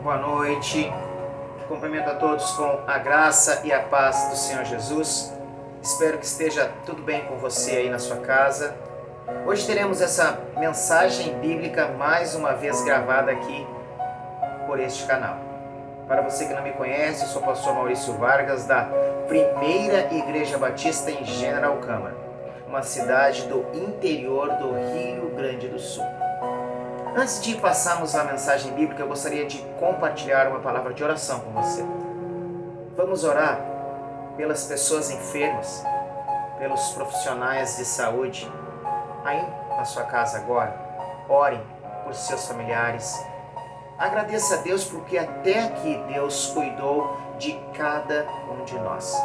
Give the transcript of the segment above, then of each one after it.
Boa noite. Cumprimento a todos com a graça e a paz do Senhor Jesus. Espero que esteja tudo bem com você aí na sua casa. Hoje teremos essa mensagem bíblica mais uma vez gravada aqui por este canal. Para você que não me conhece, eu sou o pastor Maurício Vargas da Primeira Igreja Batista em General Câmara, uma cidade do interior do Rio Grande do Sul. Antes de passarmos a mensagem bíblica, eu gostaria de compartilhar uma palavra de oração com você. Vamos orar pelas pessoas enfermas, pelos profissionais de saúde. Aí na sua casa agora, ore por seus familiares. Agradeça a Deus porque até aqui Deus cuidou de cada um de nós.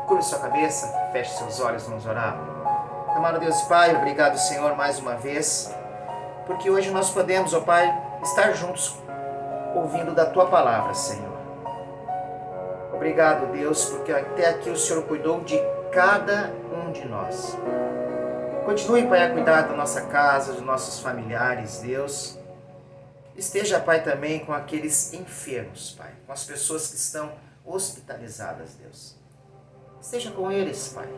Curve sua cabeça, feche seus olhos, vamos orar. Amado Deus e Pai, obrigado Senhor mais uma vez, porque hoje nós podemos, ó Pai, estar juntos ouvindo da Tua Palavra, Senhor. Obrigado, Deus, porque até aqui o Senhor cuidou de cada um de nós. Continue, Pai, a cuidar da nossa casa, dos nossos familiares, Deus. Esteja, Pai, também com aqueles enfermos, Pai, com as pessoas que estão hospitalizadas, Deus. Esteja com eles, Pai.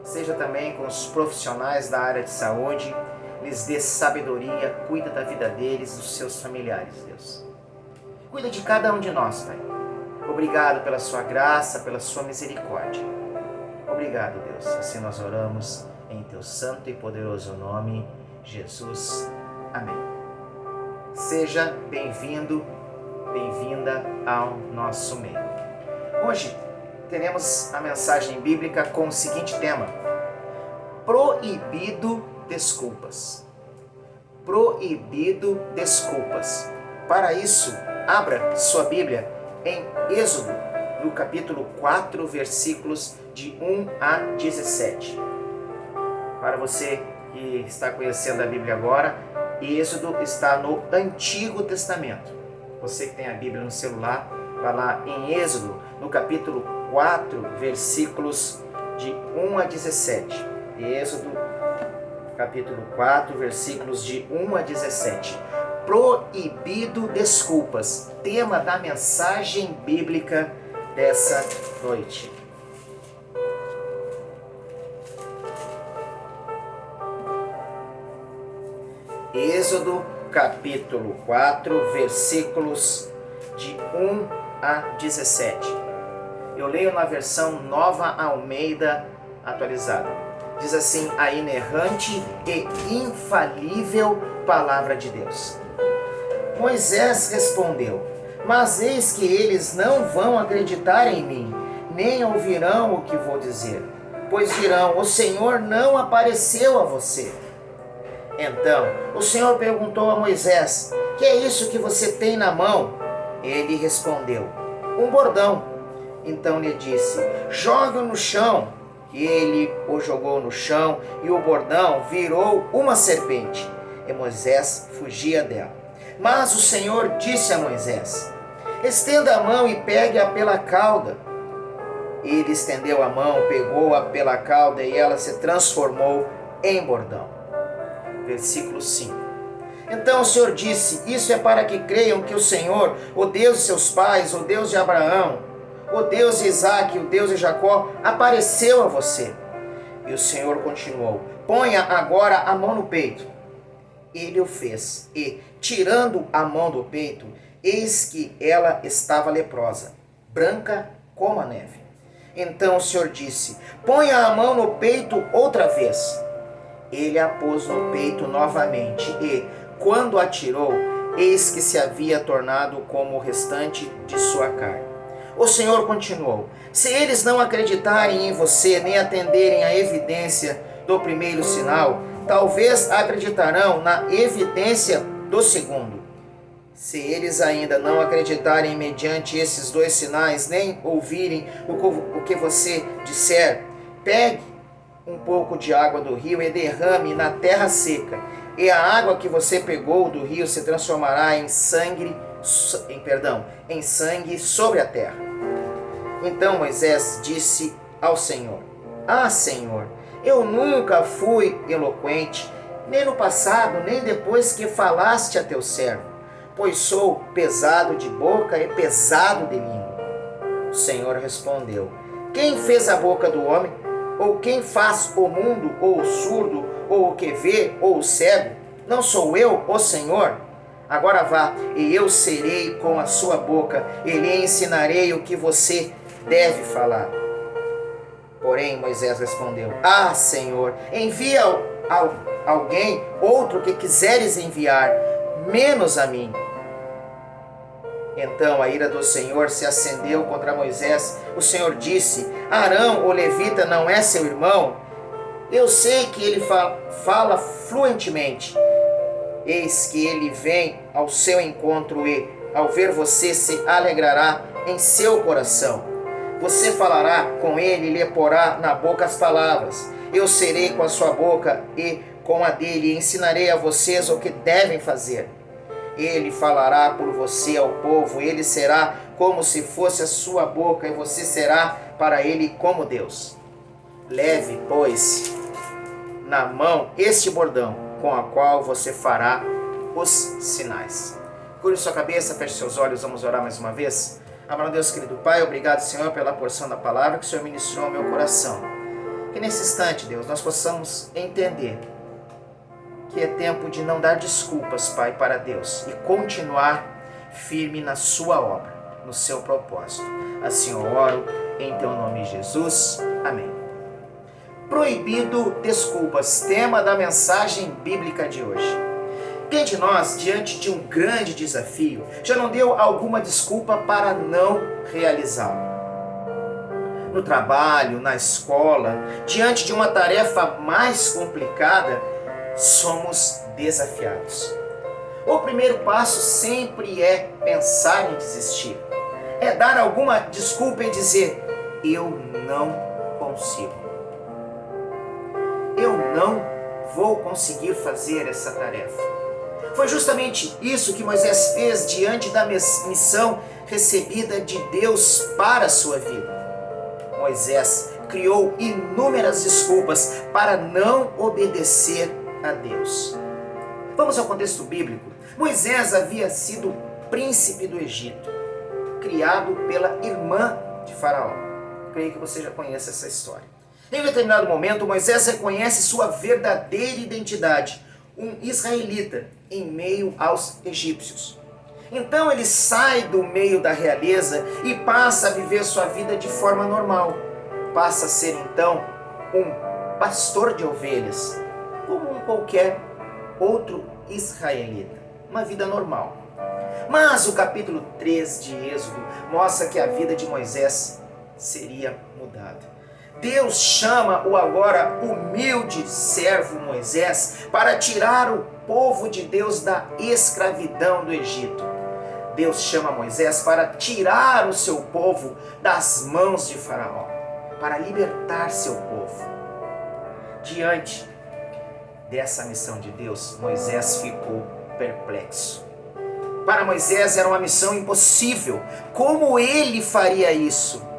Esteja também com os profissionais da área de saúde. Lhes dê sabedoria, cuida da vida deles, dos seus familiares, Deus. Cuida de cada um de nós, Pai. Obrigado pela sua graça, pela sua misericórdia. Obrigado, Deus. Assim nós oramos em Teu santo e poderoso nome, Jesus. Amém. Seja bem-vindo, bem-vinda ao nosso meio. Hoje teremos a mensagem bíblica com o seguinte tema: proibido desculpas. Proibido desculpas. Para isso, abra sua Bíblia em Êxodo, no capítulo 4, versículos de 1 a 17. Para você que está conhecendo a Bíblia agora, Êxodo está no Antigo Testamento. Você que tem a Bíblia no celular, vai lá em Êxodo, no capítulo 4, versículos de 1 a 17. Êxodo capítulo 4, versículos de 1 a 17. Proibido desculpas. Tema da mensagem bíblica dessa noite. Êxodo capítulo 4, versículos de 1 a 17. Eu leio na versão Nova Almeida atualizada. Diz assim a inerrante e infalível palavra de Deus. Moisés respondeu: mas eis que eles não vão acreditar em mim, nem ouvirão o que vou dizer, pois dirão: o Senhor não apareceu a você. Então o Senhor perguntou a Moisés: que é isso que você tem na mão? Ele respondeu: um bordão. Então lhe disse: jogue-o no chão. E ele o jogou no chão, e o bordão virou uma serpente, e Moisés fugia dela. Mas o Senhor disse a Moisés: estenda a mão e pegue-a pela cauda. Ele estendeu a mão, pegou-a pela cauda, e ela se transformou em bordão. Versículo 5. Então o Senhor disse: isso é para que creiam que o Senhor, o Deus de seus pais, o Deus de Abraão, o Deus de Isaac, o Deus de Jacó, apareceu a você. E o Senhor continuou: ponha agora a mão no peito. Ele o fez, e, tirando a mão do peito, eis que ela estava leprosa, branca como a neve. Então o Senhor disse: ponha a mão no peito outra vez. Ele a pôs no peito novamente, e, quando a tirou, eis que se havia tornado como o restante de sua carne. O Senhor continuou: se eles não acreditarem em você, nem atenderem à evidência do primeiro sinal, talvez acreditarão na evidência do segundo. Se eles ainda não acreditarem mediante esses dois sinais, nem ouvirem o que você disser, pegue um pouco de água do rio e derrame na terra seca, e a água que você pegou do rio se transformará em sangue sobre a terra. Então Moisés disse ao Senhor: ah, Senhor, eu nunca fui eloquente, nem no passado, nem depois que falaste a teu servo. pois sou pesado de boca e pesado de língua. O Senhor respondeu: quem fez a boca do homem? Ou quem faz o mundo, ou o surdo, ou o que vê, ou o cego? Não sou eu, o Senhor? Agora vá, e eu serei com a sua boca, e lhe ensinarei o que você deve falar. Porém, Moisés respondeu: ah, Senhor, envia alguém, outro que quiseres enviar, menos a mim. Então a ira do Senhor se acendeu contra Moisés. O Senhor disse: Arão, o levita, não é seu irmão? Eu sei que ele fala fluentemente. Eis que ele vem ao seu encontro e, ao ver você, se alegrará em seu coração. Você falará com ele e lhe porá na boca as palavras. Eu serei com a sua boca e com a dele, e ensinarei a vocês o que devem fazer. Ele falará por você ao povo, ele será como se fosse a sua boca, e você será para ele como Deus. Leve, pois, na mão este bordão, com a qual você fará os sinais. Cure sua cabeça, feche seus olhos, vamos orar mais uma vez. Amado Deus, querido Pai, obrigado, Senhor, pela porção da palavra que o Senhor ministrou ao meu coração. Que nesse instante, Deus, nós possamos entender que é tempo de não dar desculpas, Pai, para Deus, e continuar firme na sua obra, no seu propósito. Assim eu oro, em teu nome, Jesus. Amém. Proibido desculpas, tema da mensagem bíblica de hoje. Quem de nós, diante de um grande desafio, já não deu alguma desculpa para não realizá-lo? No trabalho, na escola, diante de uma tarefa mais complicada, somos desafiados. O primeiro passo sempre é pensar em desistir. É dar alguma desculpa e dizer: eu não consigo. Eu não vou conseguir fazer essa tarefa. Foi justamente isso que Moisés fez diante da missão recebida de Deus para a sua vida. Moisés criou inúmeras desculpas para não obedecer a Deus. Vamos ao contexto bíblico. Moisés havia sido príncipe do Egito, criado pela irmã de Faraó. Creio que você já conhece essa história. Em um determinado momento, Moisés reconhece sua verdadeira identidade, um israelita em meio aos egípcios. Então ele sai do meio da realeza e passa a viver sua vida de forma normal. Passa a ser então um pastor de ovelhas, como qualquer outro israelita. Uma vida normal. Mas o capítulo 3 de Êxodo mostra que a vida de Moisés seria mudada. Deus chama o agora humilde servo Moisés para tirar o povo de Deus da escravidão do Egito. Deus chama Moisés para tirar o seu povo das mãos de Faraó, para libertar seu povo. Diante dessa missão de Deus, Moisés ficou perplexo. Para Moisés era uma missão impossível. Como ele faria isso?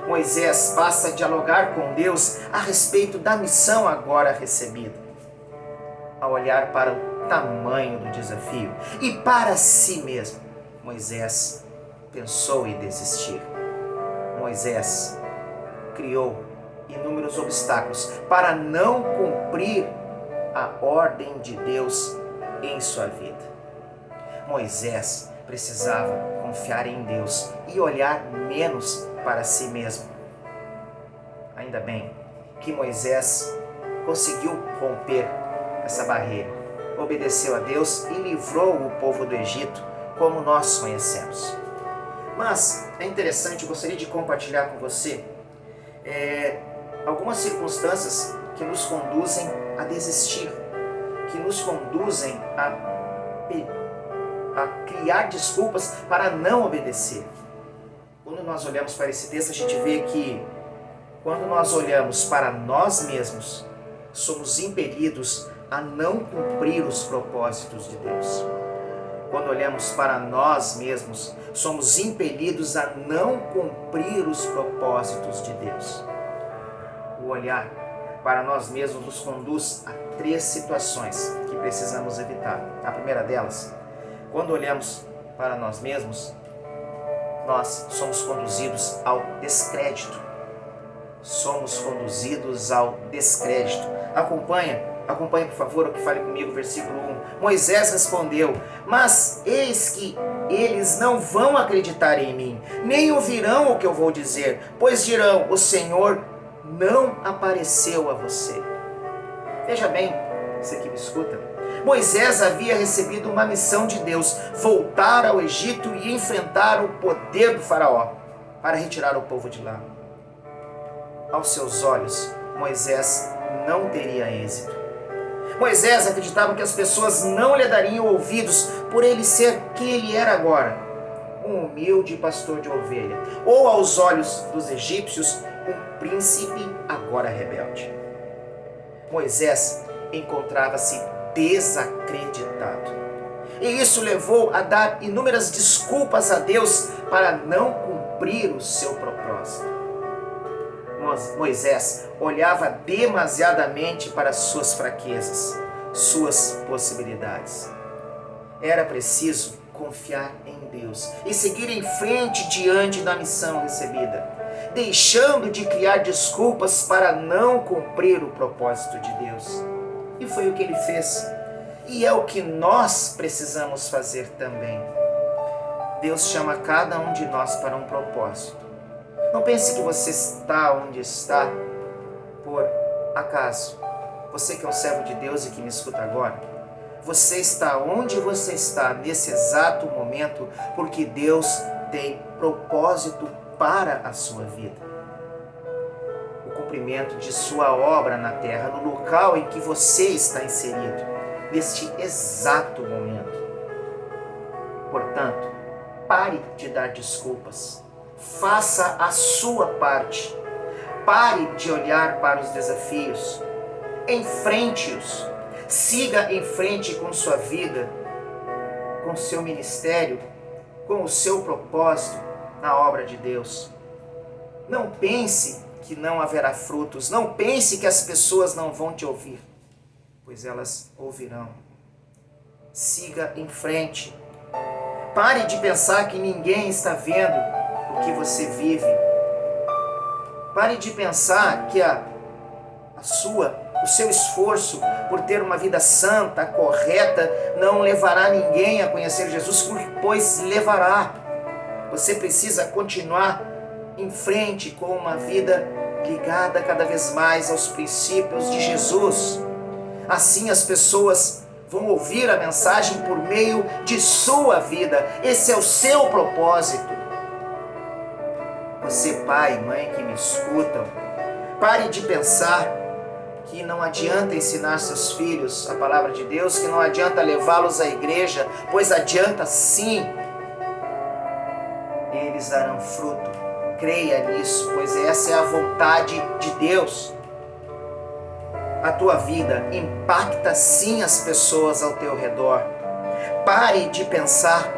Moisés passa a dialogar com Deus a respeito da missão agora recebida. Ao olhar para o tamanho do desafio e para si mesmo, Moisés pensou em desistir. Moisés criou inúmeros obstáculos para não cumprir a ordem de Deus em sua vida. Moisés precisava confiar em Deus e olhar menos para si mesmo. Ainda bem que Moisés conseguiu romper essa barreira, obedeceu a Deus e livrou o povo do Egito, como nós conhecemos. Mas é interessante, eu gostaria de compartilhar com você algumas circunstâncias que nos conduzem a desistir, que nos conduzem a criar desculpas para não obedecer. Quando nós olhamos para esse texto, a gente vê que quando nós olhamos para nós mesmos, somos impelidos a não cumprir os propósitos de Deus. Quando olhamos para nós mesmos, somos impelidos a não cumprir os propósitos de Deus. O olhar para nós mesmos nos conduz a 3 situações que precisamos evitar. A primeira delas, Quando olhamos para nós mesmos, nós somos conduzidos ao descrédito. Somos conduzidos ao descrédito. Acompanhe por favor, o que fale comigo, versículo 1. Moisés respondeu: mas eis que eles não vão acreditar em mim, nem ouvirão o que eu vou dizer, pois dirão: o Senhor não apareceu a você. Veja bem, você que me escuta, Moisés havia recebido uma missão de Deus: voltar ao Egito e enfrentar o poder do faraó, para retirar o povo de lá. Aos seus olhos, Moisés não teria êxito. Moisés acreditava que as pessoas não lhe dariam ouvidos por ele ser quem ele era agora, um humilde pastor de ovelha, ou aos olhos dos egípcios, um príncipe agora rebelde. Moisés encontrava-se desacreditado, e isso levou a dar inúmeras desculpas a Deus para não cumprir o seu propósito. Moisés olhava demasiadamente para suas fraquezas, suas possibilidades. Era preciso confiar em Deus e seguir em frente diante da missão recebida, deixando de criar desculpas para não cumprir o propósito de Deus. E foi o que ele fez. E é o que nós precisamos fazer também. Deus chama cada um de nós para um propósito. Não pense que você está onde está por acaso. Você que é um servo de Deus e que me escuta agora, você está onde você está nesse exato momento porque Deus tem propósito para a sua vida. O cumprimento de sua obra na terra, no local em que você está inserido, neste exato momento. Portanto, pare de dar desculpas. Faça a sua parte. Pare de olhar para os desafios. Enfrente-os. Siga em frente com sua vida, com seu ministério, com o seu propósito na obra de Deus. Não pense que não haverá frutos. Não pense que as pessoas não vão te ouvir, pois elas ouvirão. Siga em frente. Pare de pensar que ninguém está vendo o que você vive. Pare de pensar que o seu esforço por ter uma vida santa, correta, não levará ninguém a conhecer Jesus, pois levará. Você precisa continuar em frente com uma vida ligada cada vez mais aos princípios de Jesus. Assim as pessoas vão ouvir a mensagem por meio de sua vida. Esse é o seu propósito. Você, pai, mãe que me escutam, pare de pensar que não adianta ensinar seus filhos a palavra de Deus, que não adianta levá-los à igreja, pois adianta sim. Eles darão fruto. Creia nisso, pois essa é a vontade de Deus. A tua vida impacta sim as pessoas ao teu redor. Pare de pensar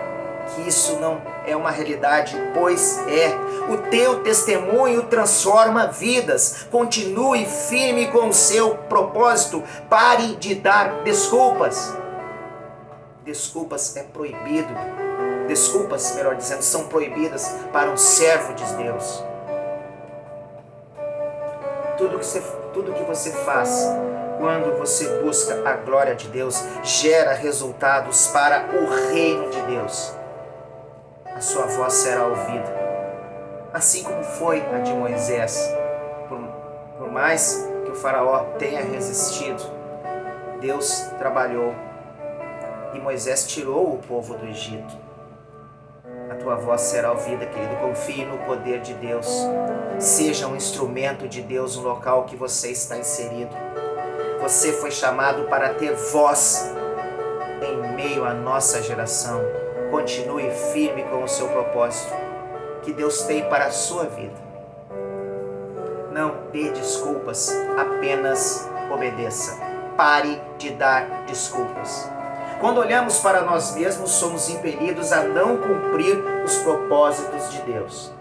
que isso não é uma realidade, pois é. O teu testemunho transforma vidas. Continue firme com o seu propósito. Pare de dar desculpas. Desculpas é proibido. Desculpas, melhor dizendo, são proibidas para um servo de Deus. Tudo que você faz quando você busca a glória de Deus gera resultados para o reino de Deus. A sua voz será ouvida, assim como foi a de Moisés. Por mais que o faraó tenha resistido, Deus trabalhou e Moisés tirou o povo do Egito. A tua voz será ouvida, querido. Confie no poder de Deus. Seja um instrumento de Deus no local que você está inserido. Você foi chamado para ter voz em meio à nossa geração. Continue firme com o seu propósito que Deus tem para a sua vida. Não dê desculpas, apenas obedeça. Pare de dar desculpas. Quando olhamos para nós mesmos, somos impelidos a não cumprir os propósitos de Deus.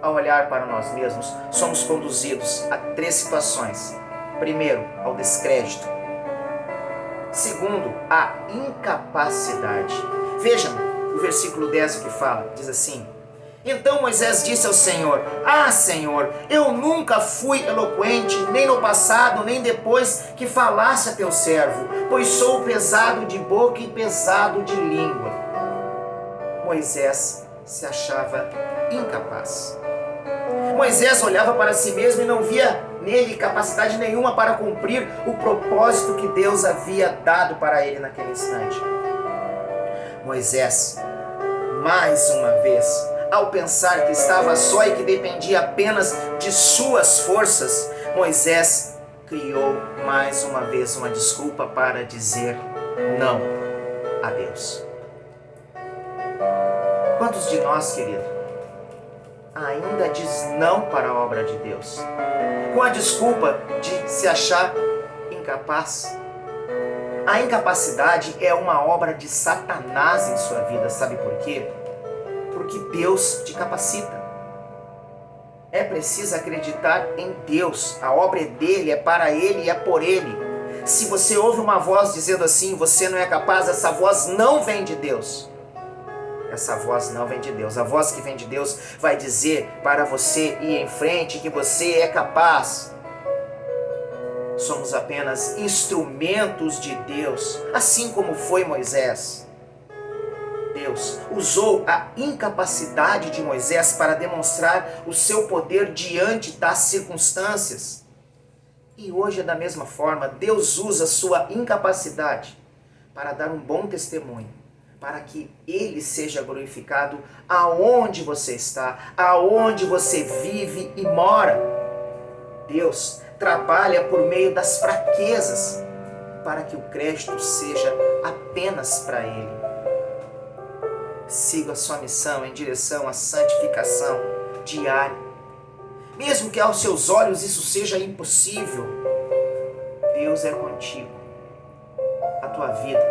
Ao olhar para nós mesmos, somos conduzidos a 3 situações. Primeiro, ao descrédito. Segundo, à incapacidade. Vejam o versículo 10 o que fala, diz assim: então Moisés disse ao Senhor: ah, Senhor, eu nunca fui eloquente, nem no passado, nem depois que falasse a teu servo, pois sou pesado de boca e pesado de língua. Moisés se achava incapaz. Moisés olhava para si mesmo e não via nele capacidade nenhuma para cumprir o propósito que Deus havia dado para ele naquele instante. Moisés, mais uma vez, ao pensar que estava só e que dependia apenas de suas forças, Moisés criou mais uma vez uma desculpa para dizer não a Deus. Quantos de nós, querido, ainda diz não para a obra de Deus, com a desculpa de se achar incapaz? A incapacidade é uma obra de Satanás em sua vida, sabe por quê? Porque Deus te capacita. É preciso acreditar em Deus, a obra é dele, é para ele e é por ele. Se você ouve uma voz dizendo assim, você não é capaz, essa voz não vem de Deus. Essa voz não vem de Deus. A voz que vem de Deus vai dizer para você ir em frente que você é capaz. Somos apenas instrumentos de Deus, assim como foi Moisés. Deus usou a incapacidade de Moisés para demonstrar o seu poder diante das circunstâncias. E hoje é da mesma forma, Deus usa a sua incapacidade para dar um bom testemunho, para que Ele seja glorificado aonde você está, aonde você vive e mora. Deus trabalha por meio das fraquezas, para que o crédito seja apenas para Ele. Siga a sua missão em direção à santificação diária. Mesmo que aos seus olhos isso seja impossível, Deus é contigo. A tua vida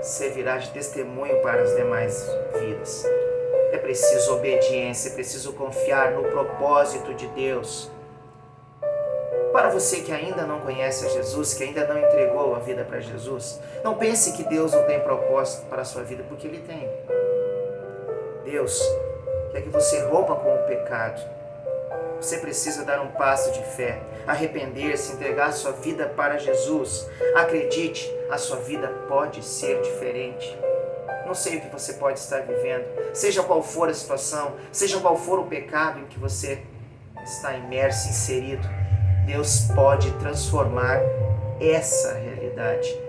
servirá de testemunho para as demais vidas. É preciso obediência, é preciso confiar no propósito de Deus. Para você que ainda não conhece a Jesus, que ainda não entregou a vida para Jesus, não pense que Deus não tem propósito para a sua vida, porque Ele tem. Deus quer que você rompa com o pecado. Você precisa dar um passo de fé, arrepender-se, entregar a sua vida para Jesus. Acredite, a sua vida pode ser diferente. Não sei o que você pode estar vivendo, seja qual for a situação, seja qual for o pecado em que você está imerso, inserido. Deus pode transformar essa realidade.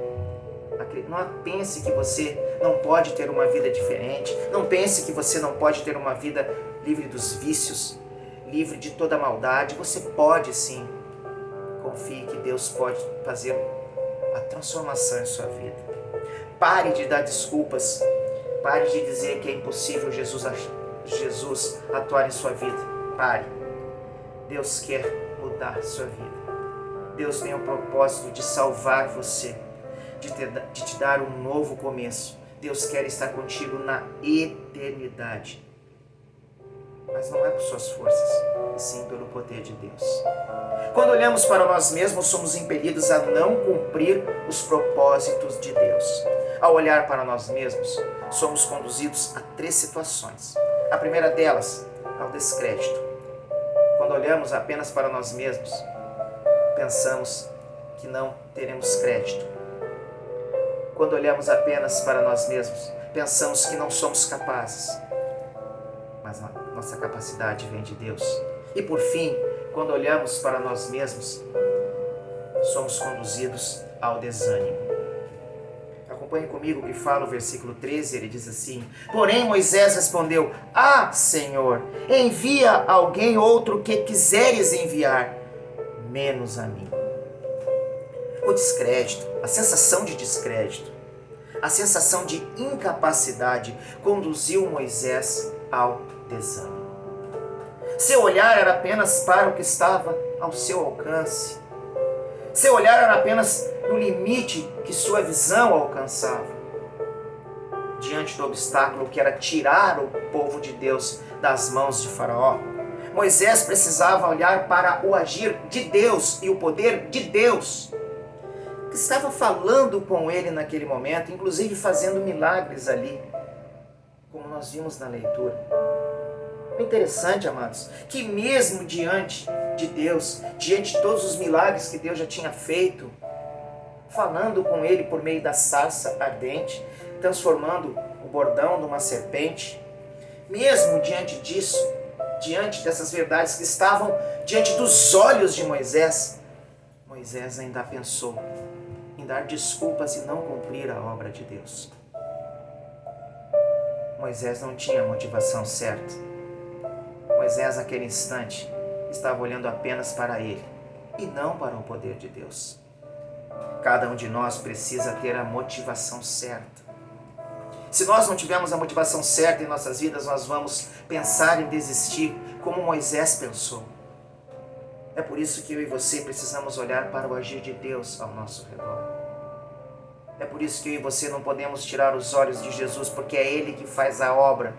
Não pense que você não pode ter uma vida diferente. Não pense que você não pode ter uma vida livre dos vícios, livre de toda maldade. Você pode sim. Confie que Deus pode fazer a transformação em sua vida. Pare de dar desculpas. Pare de dizer que é impossível Jesus atuar em sua vida. Pare. Deus quer mudar a sua vida. Deus tem o propósito de salvar você, de te dar um novo começo. Deus quer estar contigo na eternidade. Mas não é por suas forças, e sim pelo poder de Deus. Quando olhamos para nós mesmos, somos impelidos a não cumprir os propósitos de Deus. Ao olhar para nós mesmos, somos conduzidos a 3 situações. A primeira delas, ao descrédito. Quando olhamos apenas para nós mesmos, pensamos que não teremos crédito. Quando olhamos apenas para nós mesmos, pensamos que não somos capazes. Mas a nossa capacidade vem de Deus. E por fim, quando olhamos para nós mesmos, somos conduzidos ao desânimo. Acompanhe comigo o que fala o versículo 13, ele diz assim: porém Moisés respondeu: ah, Senhor, envia alguém outro que quiseres enviar, menos a mim. O descrédito, a sensação de descrédito, a sensação de incapacidade conduziu Moisés ao desânimo. Seu olhar era apenas para o que estava ao seu alcance. Seu olhar era apenas no limite que sua visão alcançava. Diante do obstáculo que era tirar o povo de Deus das mãos de Faraó, Moisés precisava olhar para o agir de Deus e o poder de Deus, que estava falando com ele naquele momento, inclusive fazendo milagres ali. como nós vimos na leitura. O interessante, amados, que mesmo diante de Deus, diante de todos os milagres que Deus já tinha feito, falando com ele por meio da sarça ardente, transformando o bordão numa serpente, mesmo diante disso, diante dessas verdades que estavam diante dos olhos de Moisés, Moisés ainda pensou em dar desculpas e não cumprir a obra de Deus. Moisés não tinha a motivação certa. Moisés, naquele instante, estava olhando apenas para ele e não para o poder de Deus. Cada um de nós precisa ter a motivação certa. Se nós não tivermos a motivação certa em nossas vidas, nós vamos pensar em desistir, como Moisés pensou. É por isso que eu e você precisamos olhar para o agir de Deus ao nosso redor. É por isso que eu e você não podemos tirar os olhos de Jesus, porque é Ele que faz a obra.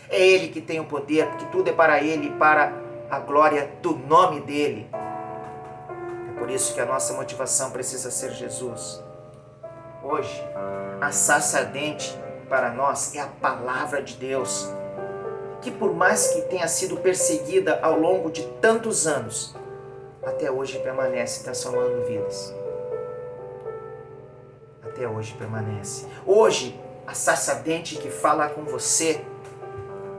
É Ele que tem o poder, porque tudo é para Ele e para a glória do nome dEle. É por isso que a nossa motivação precisa ser Jesus. Hoje, a sarça ardente para nós é a palavra de Deus, que por mais que tenha sido perseguida ao longo de tantos anos, até hoje permanece transformando vidas. Até hoje permanece. Hoje, a sarça ardente que fala com você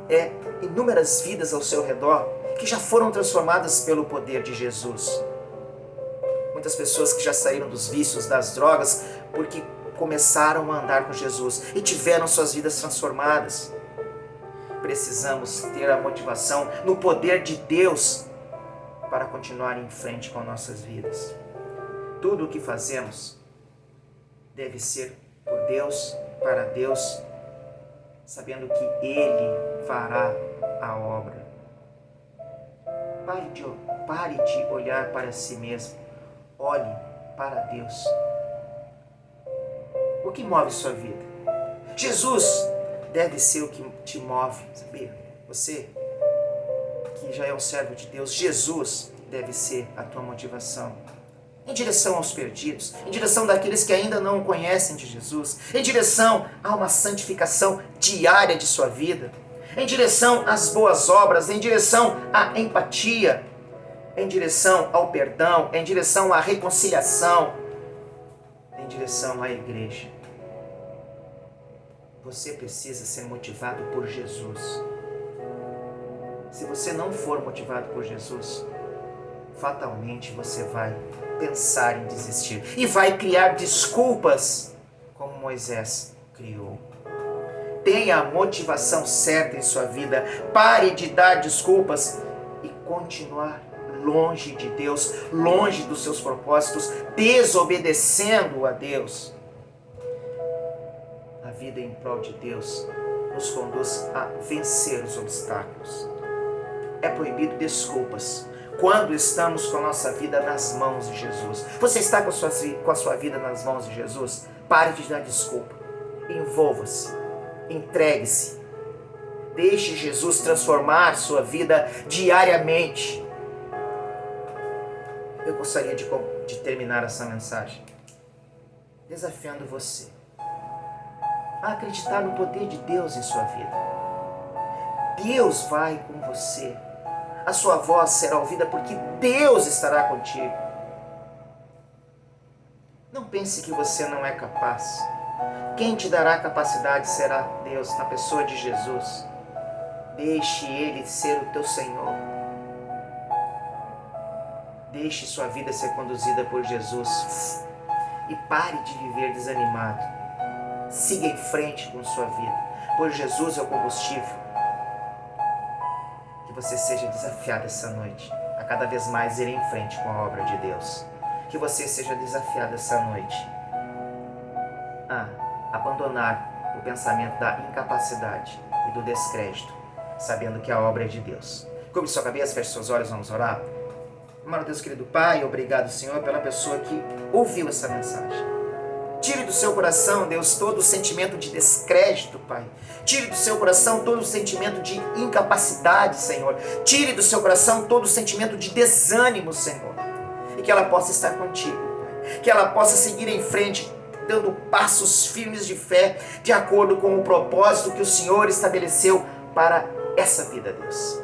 é inúmeras vidas ao seu redor que já foram transformadas pelo poder de Jesus. Muitas pessoas que já saíram dos vícios, das drogas, porque começaram a andar com Jesus e tiveram suas vidas transformadas. Precisamos ter a motivação no poder de Deus para continuar em frente com nossas vidas. Tudo o que fazemos deve ser por Deus, para Deus, sabendo que Ele fará a obra. Pare de olhar para si mesmo. Olhe para Deus. O que move sua vida? Jesus deve ser o que te move, sabia? Você que já é um servo de Deus, Jesus deve ser a tua motivação. Em direção aos perdidos, em direção daqueles que ainda não o conhecem de Jesus, em direção a uma santificação diária de sua vida, em direção às boas obras, em direção à empatia, em direção ao perdão, em direção à reconciliação, em direção à igreja. Você precisa ser motivado por Jesus. Se você não for motivado por Jesus, fatalmente você vai pensar em desistir e vai criar desculpas como Moisés criou. Tenha a motivação certa em sua vida. Pare de dar desculpas e continuar longe de Deus, longe dos seus propósitos, desobedecendo a Deus. A vida em prol de Deus nos conduz a vencer os obstáculos. É proibido desculpas quando estamos com a nossa vida nas mãos de Jesus. Você está com a sua vida nas mãos de Jesus? Pare de dar desculpa. Envolva-se. Entregue-se. Deixe Jesus transformar sua vida diariamente. Eu gostaria de terminar essa mensagem desafiando você a acreditar no poder de Deus em sua vida. Deus vai com você. A sua voz será ouvida porque Deus estará contigo. Não pense que você não é capaz. Quem te dará capacidade será Deus, na pessoa de Jesus. Deixe Ele ser o teu Senhor. Deixe sua vida ser conduzida por Jesus. E pare de viver desanimado. Siga em frente com sua vida, pois Jesus é o combustível. Que você seja desafiado essa noite a cada vez mais ir em frente com a obra de Deus. Que você seja desafiado essa noite a abandonar o pensamento da incapacidade e do descrédito, sabendo que a obra é de Deus. Curve sua cabeça, feche seus olhos, vamos orar. Amado Deus, querido Pai, obrigado, Senhor, pela pessoa que ouviu essa mensagem. Tire do seu coração, Deus, todo o sentimento de descrédito, Pai. Tire do seu coração todo o sentimento de incapacidade, Senhor. Tire do seu coração todo o sentimento de desânimo, Senhor. E que ela possa estar contigo, Pai. Que ela possa seguir em frente dando passos firmes de fé, de acordo com o propósito que o Senhor estabeleceu para essa vida, Deus.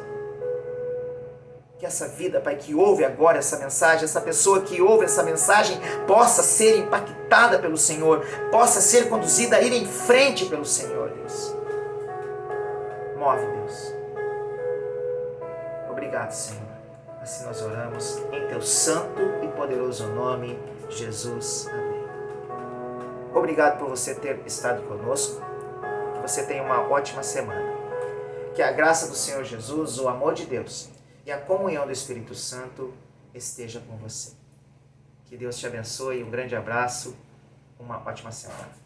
Que essa vida, Pai, que ouve agora essa mensagem, essa pessoa que ouve essa mensagem, possa ser impactada pelo Senhor, possa ser conduzida a ir em frente pelo Senhor, Deus. Move, Deus. Obrigado, Senhor. Assim nós oramos em Teu santo e poderoso nome, Jesus. Amém. Obrigado por você ter estado conosco. Que você tenha uma ótima semana. Que a graça do Senhor Jesus, o amor de Deus e a comunhão do Espírito Santo esteja com você. Que Deus te abençoe, um grande abraço, uma ótima semana.